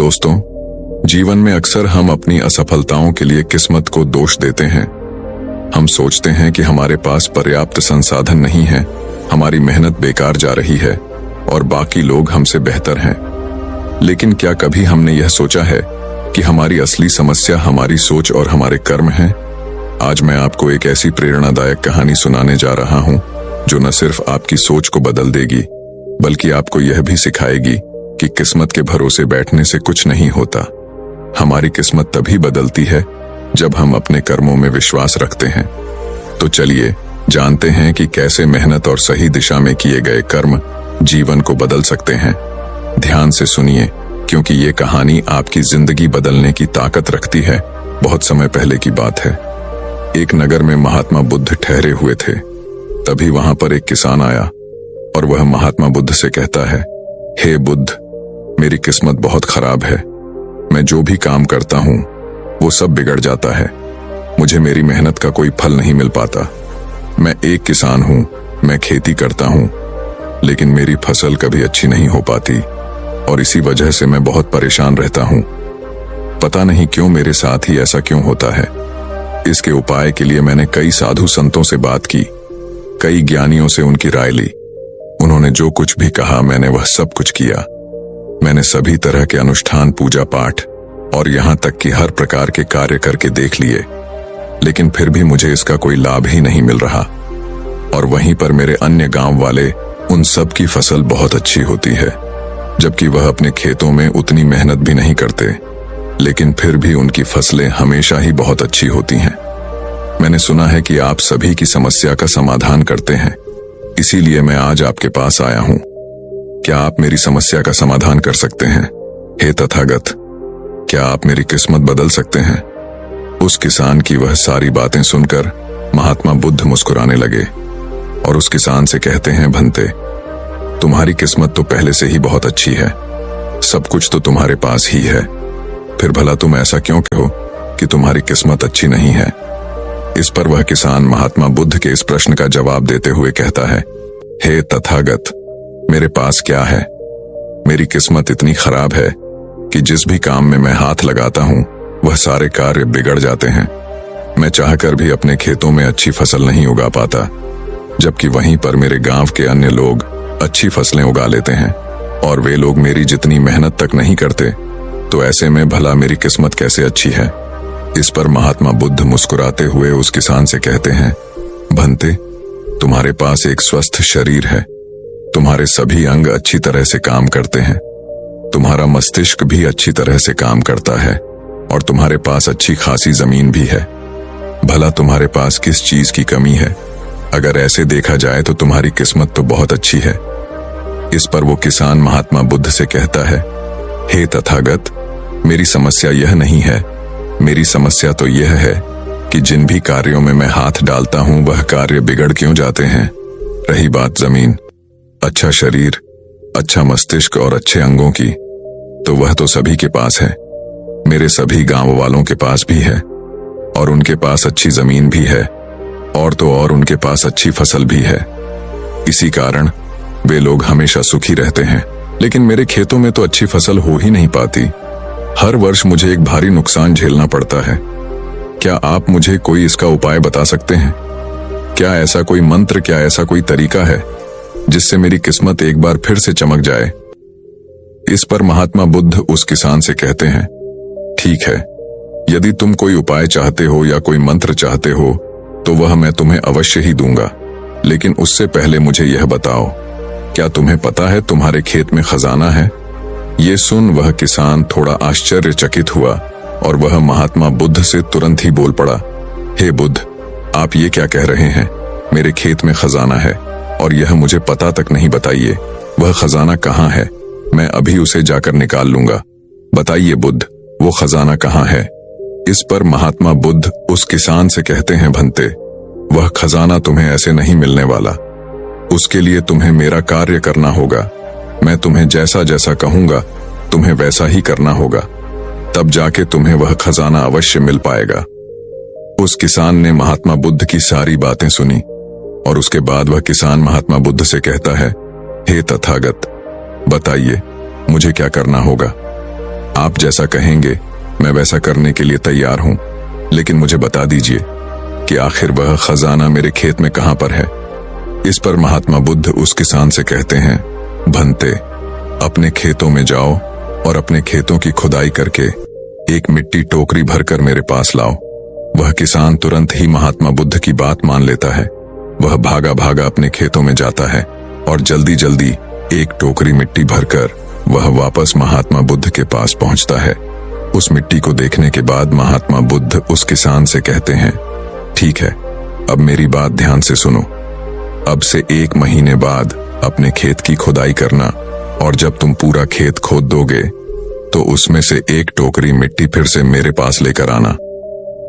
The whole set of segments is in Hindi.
दोस्तों, जीवन में अक्सर हम अपनी असफलताओं के लिए किस्मत को दोष देते हैं। हम सोचते हैं कि हमारे पास पर्याप्त संसाधन नहीं है, हमारी मेहनत बेकार जा रही है और बाकी लोग हमसे बेहतर हैं। लेकिन क्या कभी हमने यह सोचा है कि हमारी असली समस्या हमारी सोच और हमारे कर्म हैं? आज मैं आपको एक ऐसी प्रेरणादायक कहानी सुनाने जा रहा हूं जो न सिर्फ आपकी सोच को बदल देगी, बल्कि आपको यह भी सिखाएगी कि किस्मत के भरोसे बैठने से कुछ नहीं होता। हमारी किस्मत तभी बदलती है जब हम अपने कर्मों में विश्वास रखते हैं। तो चलिए जानते हैं कि कैसे मेहनत और सही दिशा में किए गए कर्म जीवन को बदल सकते हैं। ध्यान से सुनिए, क्योंकि ये कहानी आपकी जिंदगी बदलने की ताकत रखती है। बहुत समय पहले की बात है। एक नगर में महात्मा बुद्ध ठहरे हुए थे। तभी वहां पर एक किसान आया और वह महात्मा बुद्ध से कहता है, हे बुद्ध, मेरी किस्मत बहुत खराब है। मैं जो भी काम करता हूं वो सब बिगड़ जाता है। मुझे मेरी मेहनत का कोई फल नहीं मिल पाता। मैं एक किसान हूं, मैं खेती करता हूं, लेकिन मेरी फसल कभी अच्छी नहीं हो पाती और इसी वजह से मैं बहुत परेशान रहता हूं। पता नहीं क्यों मेरे साथ ही ऐसा क्यों होता है। इसके उपाय के लिए मैंने कई साधु संतों से बात की, कई ज्ञानियों से उनकी राय ली। उन्होंने जो कुछ भी कहा मैंने वह सब कुछ किया। मैंने सभी तरह के अनुष्ठान, पूजा पाठ और यहां तक कि हर प्रकार के कार्य करके देख लिए, लेकिन फिर भी मुझे इसका कोई लाभ ही नहीं मिल रहा। और वहीं पर मेरे अन्य गांव वाले, उन सब की फसल बहुत अच्छी होती है, जबकि वह अपने खेतों में उतनी मेहनत भी नहीं करते, लेकिन फिर भी उनकी फसलें हमेशा ही बहुत अच्छी होती हैं। मैंने सुना है कि आप सभी की समस्या का समाधान करते हैं, इसीलिए मैं आज आपके पास आया हूं। क्या आप मेरी समस्या का समाधान कर सकते हैं? हे तथागत, क्या आप मेरी किस्मत बदल सकते हैं? उस किसान की वह सारी बातें सुनकर महात्मा बुद्ध मुस्कुराने लगे और उस किसान से कहते हैं, भंते, तुम्हारी किस्मत तो पहले से ही बहुत अच्छी है, सब कुछ तो तुम्हारे पास ही है, फिर भला तुम ऐसा क्यों कहो कि तुम्हारी किस्मत अच्छी नहीं है? इस पर वह किसान महात्मा बुद्ध के इस प्रश्न का जवाब देते हुए कहता है, हे तथागत, मेरे पास क्या है? मेरी किस्मत इतनी खराब है कि जिस भी काम में मैं हाथ लगाता हूं वह सारे कार्य बिगड़ जाते हैं। मैं चाहकर भी अपने खेतों में अच्छी फसल नहीं उगा पाता, जबकि वहीं पर मेरे गांव के अन्य लोग अच्छी फसलें उगा लेते हैं और वे लोग मेरी जितनी मेहनत तक नहीं करते। तो ऐसे में भला मेरी किस्मत कैसे अच्छी है? इस पर महात्मा बुद्ध मुस्कुराते हुए उस किसान से कहते हैं, भंते, तुम्हारे पास एक स्वस्थ शरीर है, तुम्हारे सभी अंग अच्छी तरह से काम करते हैं, तुम्हारा मस्तिष्क भी अच्छी तरह से काम करता है और तुम्हारे पास अच्छी खासी जमीन भी है। भला तुम्हारे पास किस चीज की कमी है? अगर ऐसे देखा जाए तो तुम्हारी किस्मत तो बहुत अच्छी है। इस पर वो किसान महात्मा बुद्ध से कहता है, हे तथागत, मेरी समस्या यह नहीं है। मेरी समस्या तो यह है कि जिन भी कार्यों में मैं हाथ डालता हूं वह कार्य बिगड़ क्यों जाते हैं। रही बात जमीन, अच्छा शरीर, अच्छा मस्तिष्क और अच्छे अंगों की, तो वह तो सभी के पास है। मेरे सभी गांव वालों के पास भी है और उनके पास अच्छी जमीन भी है और तो और उनके पास अच्छी फसल भी है। इसी कारण वे लोग हमेशा सुखी रहते हैं। लेकिन मेरे खेतों में तो अच्छी फसल हो ही नहीं पाती। हर वर्ष मुझे एक भारी नुकसान झेलना पड़ता है। क्या आप मुझे कोई इसका उपाय बता सकते हैं? क्या ऐसा कोई मंत्र, क्या ऐसा कोई तरीका है जिससे मेरी किस्मत एक बार फिर से चमक जाए? इस पर महात्मा बुद्ध उस किसान से कहते हैं, ठीक है, यदि तुम कोई उपाय चाहते हो या कोई मंत्र चाहते हो तो वह मैं तुम्हें अवश्य ही दूंगा, लेकिन उससे पहले मुझे यह बताओ, क्या तुम्हें पता है तुम्हारे खेत में खजाना है? ये सुन वह किसान थोड़ा आश्चर्यचकित हुआ और वह महात्मा बुद्ध से तुरंत ही बोल पड़ा, हे बुद्ध, आप ये क्या कह रहे हैं? मेरे खेत में खजाना है और यह मुझे पता तक नहीं। बताइए, वह खजाना कहाँ है? मैं अभी उसे जाकर निकाल लूंगा। बताइए बुद्ध, वो खजाना कहाँ है? इस पर महात्मा बुद्ध उस किसान से कहते हैं, भंते, वह खजाना तुम्हें ऐसे नहीं मिलने वाला। उसके लिए तुम्हें मेरा कार्य करना होगा। मैं तुम्हें जैसा जैसा कहूंगा तुम्हें वैसा ही करना होगा, तब जाके तुम्हें वह खजाना अवश्य मिल पाएगा। उस किसान ने महात्मा बुद्ध की सारी बातें सुनी और उसके बाद वह किसान महात्मा बुद्ध से कहता है, हे तथागत, बताइए मुझे क्या करना होगा? आप जैसा कहेंगे मैं वैसा करने के लिए तैयार हूं, लेकिन मुझे बता दीजिए कि आखिर वह खजाना मेरे खेत में कहां पर है। इस पर महात्मा बुद्ध उस किसान से कहते हैं, भंते, अपने खेतों में जाओ और अपने खेतों की खुदाई करके एक मिट्टी टोकरी भरकर मेरे पास लाओ। वह किसान तुरंत ही महात्मा बुद्ध की बात मान लेता है। वह भागा भागा अपने खेतों में जाता है और जल्दी जल्दी एक टोकरी मिट्टी भरकर वह वापस महात्मा बुद्ध के पास पहुंचता है। उस मिट्टी को देखने के बाद महात्मा बुद्ध उस किसान से कहते हैं, ठीक है, अब मेरी बात ध्यान से सुनो। अब से 1 महीने बाद अपने खेत की खुदाई करना और जब तुम पूरा खेत खोद दोगे तो उसमें से एक टोकरी मिट्टी फिर से मेरे पास लेकर आना।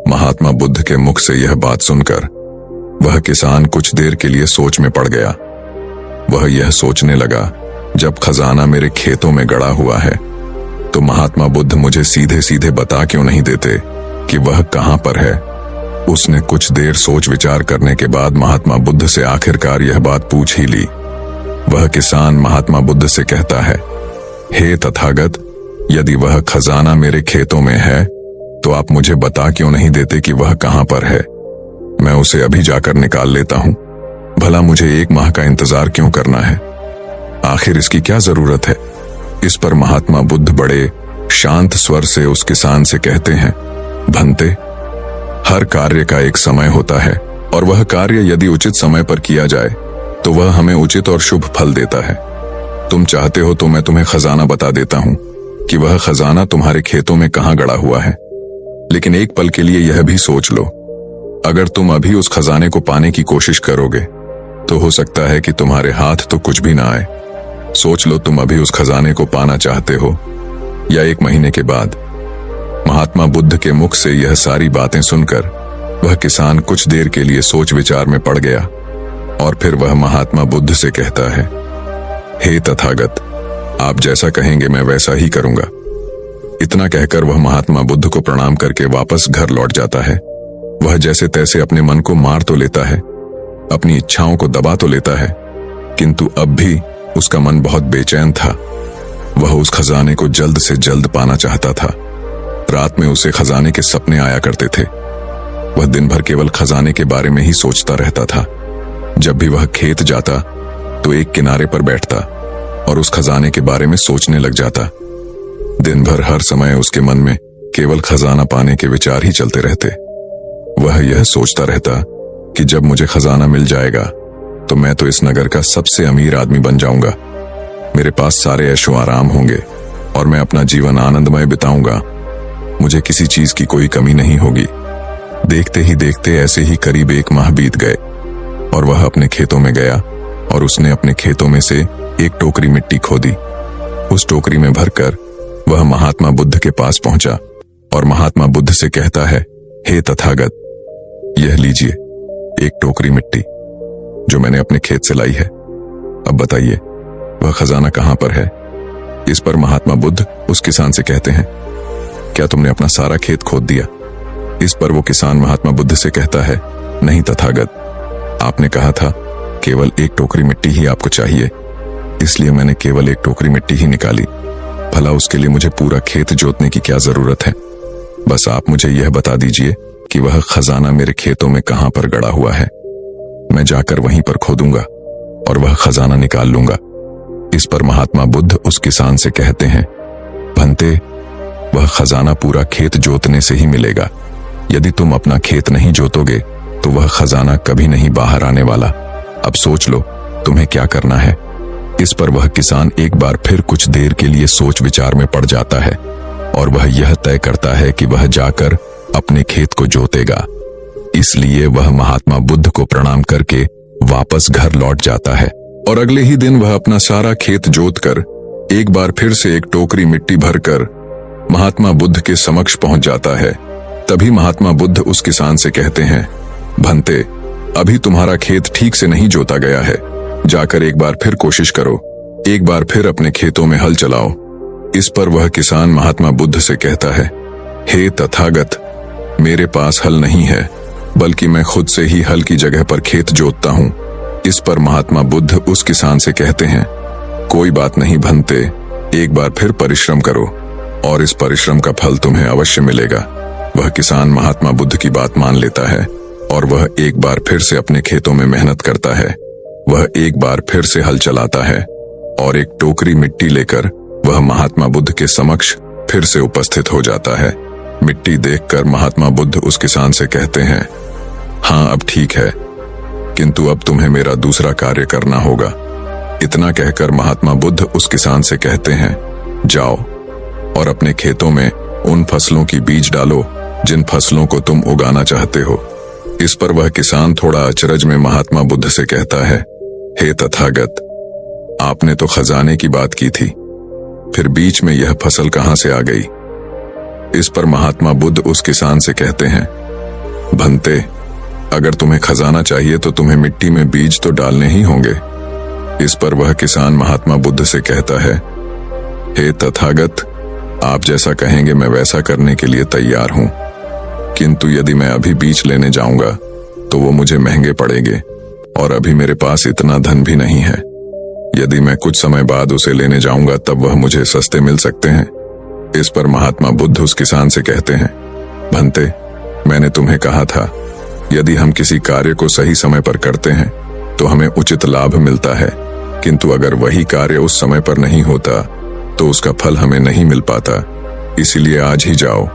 महात्मा बुद्ध के मुख से यह बात सुनकर वह किसान कुछ देर के लिए सोच में पड़ गया। वह यह सोचने लगा, जब खजाना मेरे खेतों में गड़ा हुआ है तो महात्मा बुद्ध मुझे सीधे सीधे बता क्यों नहीं देते कि वह कहां पर है। उसने कुछ देर सोच विचार करने के बाद महात्मा बुद्ध से आखिरकार यह बात पूछ ही ली। वह किसान महात्मा बुद्ध से कहता है, हे तथागत, यदि वह खजाना मेरे खेतों में है तो आप मुझे बता क्यों नहीं देते कि वह कहां पर है। मैं उसे अभी जाकर निकाल लेता हूं। भला मुझे 1 माह का इंतजार क्यों करना है? आखिर इसकी क्या जरूरत है? इस पर महात्मा बुद्ध बड़े शांत स्वर से उस किसान से कहते हैं, भंते, हर कार्य का एक समय होता है और वह कार्य यदि उचित समय पर किया जाए तो वह हमें उचित और शुभ फल देता है। तुम चाहते हो तो मैं तुम्हें खजाना बता देता हूं कि वह खजाना तुम्हारे खेतों में कहां गड़ा हुआ है, लेकिन एक पल के लिए यह भी सोच लो, अगर तुम अभी उस खजाने को पाने की कोशिश करोगे तो हो सकता है कि तुम्हारे हाथ तो कुछ भी ना आए। सोच लो, तुम अभी उस खजाने को पाना चाहते हो या 1 महीने के बाद। महात्मा बुद्ध के मुख से यह सारी बातें सुनकर वह किसान कुछ देर के लिए सोच विचार में पड़ गया और फिर वह महात्मा बुद्ध से कहता है, हे तथागत, आप जैसा कहेंगे मैं वैसा ही करूंगा। इतना कहकर वह महात्मा बुद्ध को प्रणाम करके वापस घर लौट जाता है। वह जैसे तैसे अपने मन को मार तो लेता है, अपनी इच्छाओं को दबा तो लेता है, किंतु अब भी उसका मन बहुत बेचैन था। वह उस खजाने को जल्द से जल्द पाना चाहता था। रात में उसे खजाने के सपने आया करते थे। वह दिन भर केवल खजाने के बारे में ही सोचता रहता था। जब भी वह खेत जाता तो एक किनारे पर बैठता और उस खजाने के बारे में सोचने लग जाता। दिन भर हर समय उसके मन में केवल खजाना पाने के विचार ही चलते रहते। वह यह सोचता रहता कि जब मुझे खजाना मिल जाएगा तो मैं तो इस नगर का सबसे अमीर आदमी बन जाऊंगा। मेरे पास सारे ऐशो आराम होंगे और मैं अपना जीवन आनंदमय बिताऊंगा। मुझे किसी चीज की कोई कमी नहीं होगी। देखते ही देखते ऐसे ही करीब 1 माह बीत गए और वह अपने खेतों में गया और उसने अपने खेतों में से एक टोकरी मिट्टी खोदी। उस टोकरी में भरकर वह महात्मा बुद्ध के पास पहुंचा और महात्मा बुद्ध से कहता है, हे तथागत, यह लीजिए एक टोकरी मिट्टी जो मैंने अपने खेत से लाई है। अब बताइए वह खजाना कहां पर है? इस पर महात्मा बुद्ध उस किसान से कहते हैं, क्या तुमने अपना सारा खेत खोद दिया? इस पर वो किसान महात्मा बुद्ध से कहता है, नहीं तथागत, आपने कहा था केवल एक टोकरी मिट्टी ही आपको चाहिए, इसलिए मैंने केवल एक टोकरी मिट्टी ही निकाली। भला उसके लिए मुझे पूरा खेत जोतने की क्या जरूरत है? बस आप मुझे यह बता दीजिए कि वह खजाना मेरे खेतों में कहां पर गड़ा हुआ है। मैं जाकर वहीं पर खोदूंगा और वह खजाना निकाल लूंगा। इस पर महात्मा बुद्ध उस किसान से कहते हैं, भंते, वह खजाना पूरा खेत जोतने से ही मिलेगा। यदि तुम अपना खेत नहीं जोतोगे तो वह खजाना कभी नहीं बाहर आने वाला। अब सोच लो तुम्हें क्या करना है। इस पर वह किसान एक बार फिर कुछ देर के लिए सोच विचार में पड़ जाता है और वह यह तय करता है कि वह जाकर अपने खेत को जोतेगा। इसलिए वह महात्मा बुद्ध को प्रणाम करके वापस घर लौट जाता है और अगले ही दिन वह अपना सारा खेत जोतकर एक बार फिर से एक टोकरी मिट्टी भरकर महात्मा बुद्ध के समक्ष पहुंच जाता है। तभी महात्मा बुद्ध उस किसान से कहते हैं, भंते, अभी तुम्हारा खेत ठीक से नहीं जोता गया है। जाकर एक बार फिर कोशिश करो, एक बार फिर अपने खेतों में हल चलाओ। इस पर वह किसान महात्मा बुद्ध से कहता है, हे तथागत, मेरे पास हल नहीं है, बल्कि मैं खुद से ही हल की जगह पर खेत जोतता हूं। इस पर महात्मा बुद्ध उस किसान से कहते हैं, कोई बात नहीं भंते, एक बार फिर परिश्रम करो। और इस परिश्रम का फल तुम्हें अवश्य मिलेगा। वह किसान महात्मा बुद्ध की बात मान लेता है और वह एक बार फिर से अपने खेतों में मेहनत करता है। वह एक बार फिर से हल चलाता है और एक टोकरी मिट्टी लेकर वह महात्मा बुद्ध के समक्ष फिर से उपस्थित हो जाता है। मिट्टी देखकर महात्मा बुद्ध उस किसान से कहते हैं, हाँ अब ठीक है, किंतु अब तुम्हें मेरा दूसरा कार्य करना होगा। इतना कहकर महात्मा बुद्ध उस किसान से कहते हैं, जाओ और अपने खेतों में उन फसलों की बीज डालो जिन फसलों को तुम उगाना चाहते हो। इस पर वह किसान थोड़ा अचरज में महात्मा बुद्ध से कहता है, हे तथागत, आपने तो खजाने की बात की थी, फिर बीच में यह फसल कहां से आ गई? इस पर महात्मा बुद्ध उस किसान से कहते हैं, भंते, अगर तुम्हें खजाना चाहिए तो तुम्हें मिट्टी में बीज तो डालने ही होंगे। इस पर वह किसान महात्मा बुद्ध से कहता है, हे तथागत, आप जैसा कहेंगे मैं वैसा करने के लिए तैयार हूं, किंतु यदि मैं अभी बीज लेने जाऊंगा तो वो मुझे महंगे पड़ेंगे और अभी मेरे पास इतना धन भी नहीं है। यदि मैं कुछ समय बाद उसे लेने जाऊंगा तब वह मुझे सस्ते मिल सकते हैं। इस पर महात्मा बुद्ध उस किसान से कहते हैं, भंते, मैंने तुम्हें कहा था, यदि हम किसी कार्य को सही समय पर करते हैं तो हमें उचित लाभ मिलता है, किंतु अगर वही कार्य उस समय पर नहीं होता तो उसका फल हमें नहीं मिल पाता। इसीलिए आज ही जाओ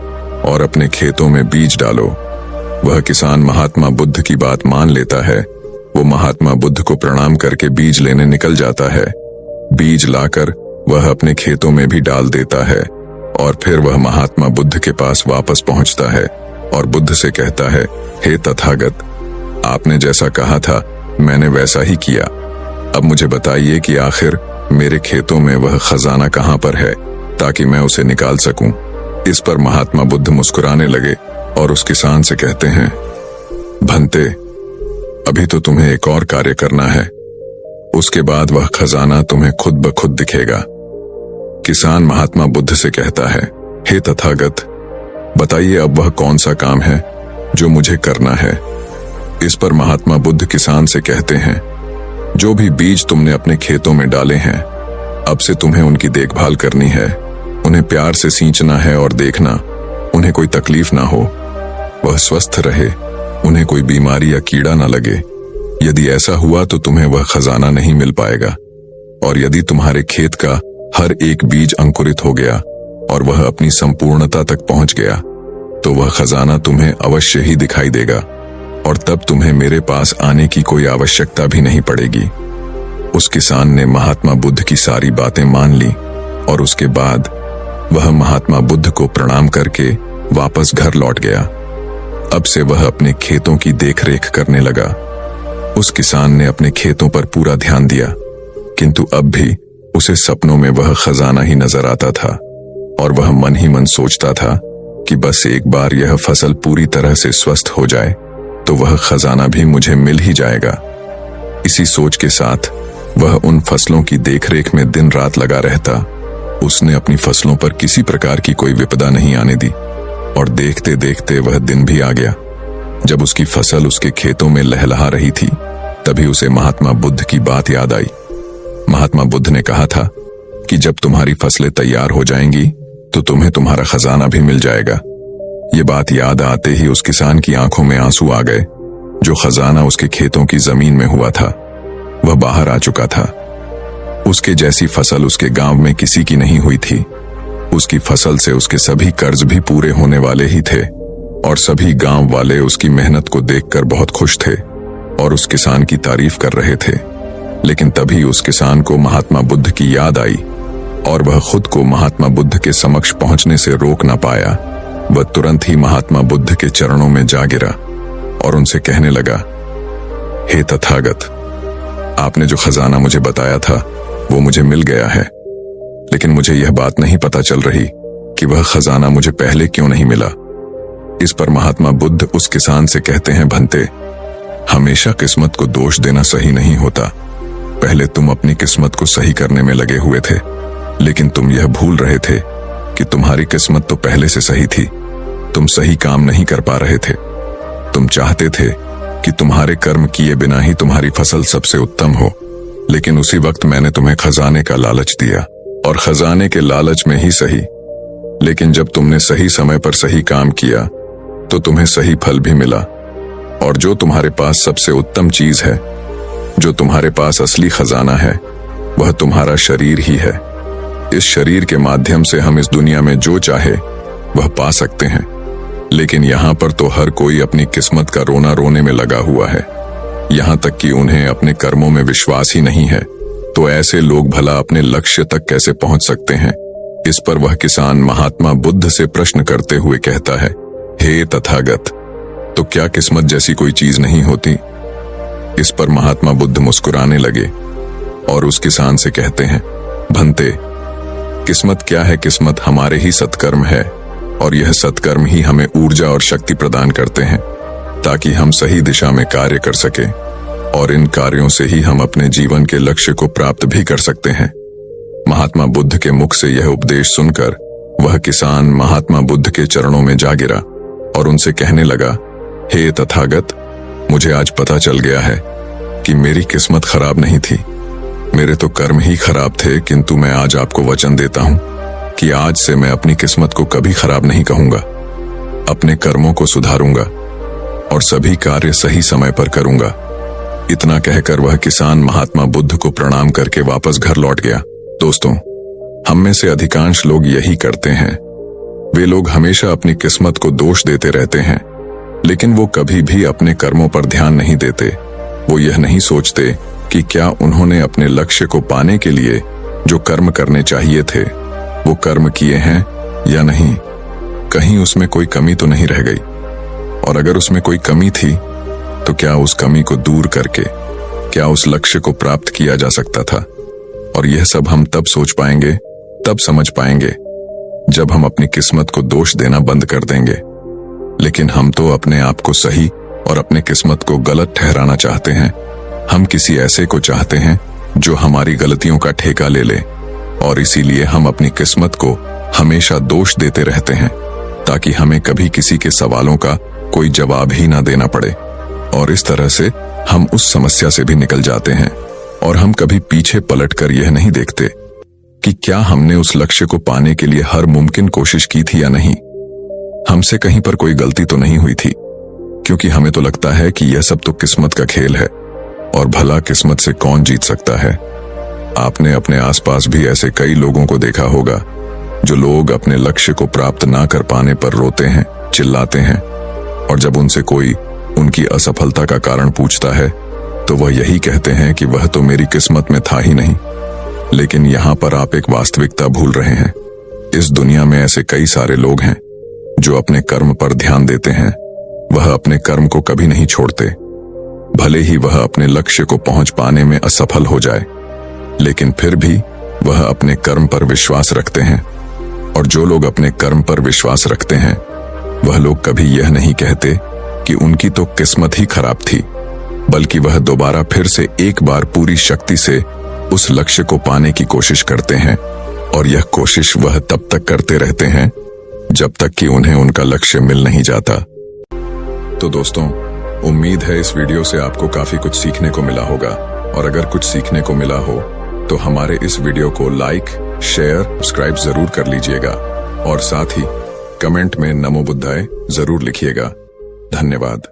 और अपने खेतों में बीज डालो। वह किसान महात्मा बुद्ध की बात मान लेता है। वो महात्मा बुद्ध को प्रणाम करके बीज लेने निकल जाता है। बीज लाकर वह अपने खेतों में भी डाल देता है और फिर वह महात्मा बुद्ध के पास वापस पहुंचता है और बुद्ध से कहता है, हे तथागत, आपने जैसा कहा था मैंने वैसा ही किया। अब मुझे बताइए कि आखिर मेरे खेतों में वह खजाना कहां पर है ताकि मैं उसे निकाल सकूं। इस पर महात्मा बुद्ध मुस्कुराने लगे और उस किसान से कहते हैं, भंते, अभी तो तुम्हें एक और कार्य करना है, उसके बाद वह खजाना तुम्हें खुद ब खुद दिखेगा। किसान महात्मा बुद्ध से कहता है, हे तथागत, बताइए अब वह कौन सा काम है जो मुझे करना है। इस पर महात्मा बुद्ध किसान से कहते हैं, जो भी बीज तुमने अपने खेतों में डाले हैं, अब से तुम्हें उनकी देखभाल करनी है। उन्हें प्यार से सींचना है और देखना उन्हें कोई तकलीफ ना हो, वह स्वस्थ रहे, उन्हें कोई बीमारी या कीड़ा ना लगे। यदि ऐसा हुआ तो तुम्हें वह खजाना नहीं मिल पाएगा। और यदि तुम्हारे खेत का हर एक बीज अंकुरित हो गया और वह अपनी संपूर्णता तक पहुंच गया तो वह खजाना तुम्हें अवश्य ही दिखाई देगा और तब तुम्हें मेरे पास आने की कोई आवश्यकता भी नहीं पड़ेगी। उस किसान ने महात्मा बुद्ध की सारी बातें मान ली और उसके बाद वह महात्मा बुद्ध को प्रणाम करके वापस घर लौट गया। अब से वह अपने खेतों की देखरेख करने लगा। उस किसान ने अपने खेतों पर पूरा ध्यान दिया, किंतु अब भी उसे सपनों में वह खजाना ही नजर आता था और वह मन ही मन सोचता था कि बस एक बार यह फसल पूरी तरह से स्वस्थ हो जाए तो वह खजाना भी मुझे मिल ही जाएगा। इसी सोच के साथ वह उन फसलों की देखरेख में दिन रात लगा रहता। उसने अपनी फसलों पर किसी प्रकार की कोई विपदा नहीं आने दी और देखते देखते वह दिन भी आ गया। जब उसकी फसल उसके खेतों में लहलहा रही थी तभी उसे महात्मा बुद्ध की बात याद आई। महात्मा बुद्ध ने कहा था कि जब तुम्हारी फसलें तैयार हो जाएंगी तो तुम्हें तुम्हारा खजाना भी मिल जाएगा। ये बात याद आते ही उस किसान की आंखों में आंसू आ गए। जो खजाना उसके खेतों की जमीन में हुआ था वह बाहर आ चुका था। उसके जैसी फसल उसके गांव में किसी की नहीं हुई थी। उसकी फसल से उसके सभी कर्ज भी पूरे होने वाले ही थे और सभी गांव वाले उसकी मेहनत को देखकर बहुत खुश थे और उस किसान की तारीफ कर रहे थे। लेकिन तभी उस किसान को महात्मा बुद्ध की याद आई और वह खुद को महात्मा बुद्ध के समक्ष पहुंचने से रोक ना पाया। वह तुरंत ही महात्मा बुद्ध के चरणों में जा गिरा और उनसे कहने लगा, हे तथागत, आपने जो खजाना मुझे बताया था वो मुझे मिल गया है, लेकिन मुझे यह बात नहीं पता चल रही कि वह खजाना मुझे पहले क्यों नहीं मिला। इस पर महात्मा बुद्ध उस किसान से कहते हैं, भंते, हमेशा किस्मत को दोष देना सही नहीं होता। पहले तुम अपनी किस्मत को सही करने में लगे हुए थे, लेकिन तुम यह भूल रहे थे कि तुम्हारी किस्मत तो पहले से सही थी। तुम सही काम नहीं कर पा रहे थे। तुम चाहते थे कि तुम्हारे कर्म किए बिना ही तुम्हारी फसल सबसे उत्तम हो, लेकिन उसी वक्त मैंने तुम्हें खजाने का लालच दिया और खजाने के लालच में ही सही लेकिन जब तुमने सही समय पर सही काम किया तो तुम्हें सही फल भी मिला। और जो तुम्हारे पास सबसे उत्तम चीज है, जो तुम्हारे पास असली खजाना है, वह तुम्हारा शरीर ही है। इस शरीर के माध्यम से हम इस दुनिया में जो चाहे वह पा सकते हैं, लेकिन यहाँ पर तो हर कोई अपनी किस्मत का रोना रोने में लगा हुआ है, यहाँ तक कि उन्हें अपने कर्मों में विश्वास ही नहीं है। तो ऐसे लोग भला अपने लक्ष्य तक कैसे पहुंच सकते हैं? इस पर वह किसान महात्मा बुद्ध से प्रश्न करते हुए कहता है, हे तथागत, तो क्या किस्मत जैसी कोई चीज नहीं होती? इस पर महात्मा बुद्ध मुस्कुराने लगे और उस किसान से कहते हैं, भंते, किस्मत क्या है? किस्मत हमारे ही सत्कर्म है, और यह सत्कर्म ही हमें ऊर्जा और शक्ति प्रदान करते हैं ताकि हम सही दिशा में कार्य कर सके, और इन कार्यों से ही हम अपने जीवन के लक्ष्य को प्राप्त भी कर सकते हैं। महात्मा बुद्ध के मुख से यह उपदेश सुनकर वह किसान महात्मा बुद्ध के चरणों में जा गिरा और उनसे कहने लगा, हे तथागत, मुझे आज पता चल गया है कि मेरी किस्मत खराब नहीं थी, मेरे तो कर्म ही खराब थे, किंतु मैं आज आपको वचन देता हूं कि आज से मैं अपनी किस्मत को कभी खराब नहीं कहूंगा, अपने कर्मों को सुधारूंगा और सभी कार्य सही समय पर करूंगा। इतना कहकर वह किसान महात्मा बुद्ध को प्रणाम करके वापस घर लौट गया। दोस्तों, हम में से अधिकांश लोग यही करते हैं। वे लोग हमेशा अपनी किस्मत को दोष देते रहते हैं, लेकिन वो कभी भी अपने कर्मों पर ध्यान नहीं देते। वो यह नहीं सोचते कि क्या उन्होंने अपने लक्ष्य को पाने के लिए जो कर्म करने चाहिए थे वो कर्म किए हैं या नहीं, कहीं उसमें कोई कमी तो नहीं रह गई, और अगर उसमें कोई कमी थी तो क्या उस कमी को दूर करके क्या उस लक्ष्य को प्राप्त किया जा सकता था। और यह सब हम तब सोच पाएंगे, तब समझ पाएंगे जब हम अपनी किस्मत को दोष देना बंद कर देंगे। लेकिन हम तो अपने आप को सही और अपने किस्मत को गलत ठहराना चाहते हैं। हम किसी ऐसे को चाहते हैं जो हमारी गलतियों का ठेका ले ले, और इसीलिए हम अपनी किस्मत को हमेशा दोष देते रहते हैं ताकि हमें कभी किसी के सवालों का कोई जवाब ही ना देना पड़े। और इस तरह से हम उस समस्या से भी निकल जाते हैं, और हम कभी पीछे पलटकर यह नहीं देखते कि क्या हमने उस लक्ष्य को पाने के लिए हर मुमकिन कोशिश की थी या नहीं। हमसे कहीं पर कोई गलती तो नहीं हुई थी, क्योंकि हमें तो लगता है कि यह सब तो किस्मत का खेल है, और भला किस्मत से कौन जीत सकता है। आपने अपने आसपास भी ऐसे कई लोगों को देखा होगा जो लोग अपने लक्ष्य को प्राप्त ना कर पाने पर रोते हैं, चिल्लाते हैं, और जब उनसे कोई उनकी असफलता का कारण पूछता है तो वह यही कहते हैं कि वह तो मेरी किस्मत में था ही नहीं। लेकिन यहाँ पर आप एक वास्तविकता भूल रहे हैं। इस दुनिया में ऐसे कई सारे लोग हैं जो अपने कर्म पर ध्यान देते हैं। वह अपने कर्म को कभी नहीं छोड़ते, भले ही वह अपने लक्ष्य को पहुंच पाने में असफल हो जाए, लेकिन फिर भी वह अपने कर्म पर विश्वास रखते हैं। और जो लोग अपने कर्म पर विश्वास रखते हैं वह लोग कभी यह नहीं कहते कि उनकी तो किस्मत ही खराब थी, बल्कि वह दोबारा फिर से एक बार पूरी शक्ति से उस लक्ष्य को पाने की कोशिश करते हैं। और यह कोशिश वह तब तक करते रहते हैं जब तक कि उन्हें उनका लक्ष्य मिल नहीं जाता। तो दोस्तों, उम्मीद है इस वीडियो से आपको काफी कुछ सीखने को मिला होगा, और अगर कुछ सीखने को मिला हो तो हमारे इस वीडियो को लाइक, शेयर, सब्सक्राइब जरूर कर लीजिएगा, और साथ ही कमेंट में नमो बुद्धाय जरूर लिखिएगा। धन्यवाद।